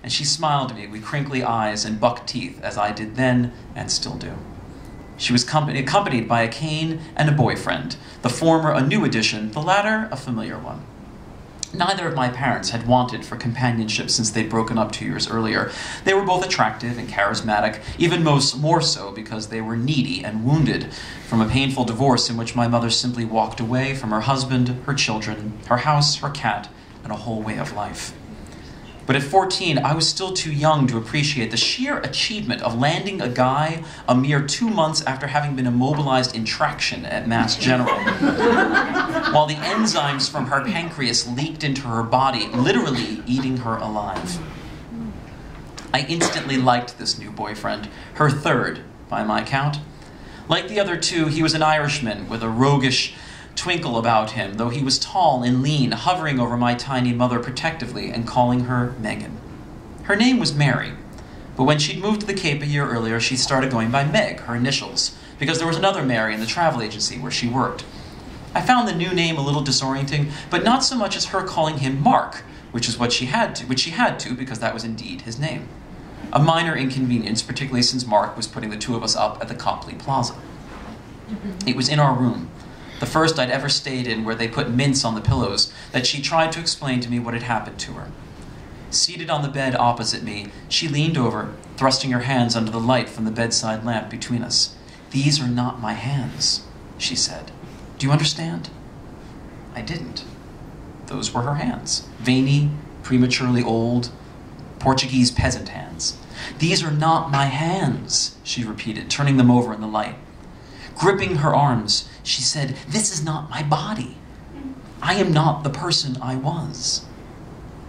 and she smiled at me with crinkly eyes and buck teeth, as I did then and still do. She was accompanied by a cane and a boyfriend, the former a new addition, the latter a familiar one. Neither of my parents had wanted for companionship since they'd broken up 2 years earlier. They were both attractive and charismatic, even more so because they were needy and wounded from a painful divorce in which my mother simply walked away from her husband, her children, her house, her cat, and a whole way of life. But at 14, I was still too young to appreciate the sheer achievement of landing a guy a mere 2 months after having been immobilized in traction at Mass General, while the enzymes from her pancreas leaked into her body, literally eating her alive. I instantly liked this new boyfriend, her third, by my count. Like the other two, he was an Irishman with a roguish twinkle about him, though he was tall and lean, hovering over my tiny mother protectively and calling her Megan. Her name was Mary, but when she'd moved to the Cape a year earlier, she started going by Meg, her initials, because there was another Mary in the travel agency where she worked. I found the new name a little disorienting, but not so much as her calling him Mark, which she had to because that was indeed his name. A minor inconvenience, particularly since Mark was putting the two of us up at the Copley Plaza. It was in our room, the first I'd ever stayed in, where they put mints on the pillows, that she tried to explain to me what had happened to her. Seated on the bed opposite me, she leaned over, thrusting her hands under the light from the bedside lamp between us. "These are not my hands," she said. "Do you understand?" I didn't. Those were her hands. Veiny, prematurely old, Portuguese peasant hands. "These are not my hands," she repeated, turning them over in the light. Gripping her arms, she said, "This is not my body. I am not the person I was."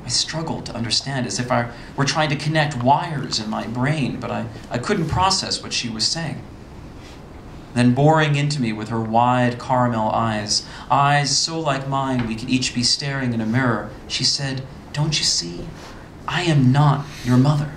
I struggled to understand, as if I were trying to connect wires in my brain, but I couldn't process what she was saying. Then, boring into me with her wide caramel eyes so like mine we could each be staring in a mirror, she said, "Don't you see? I am not your mother."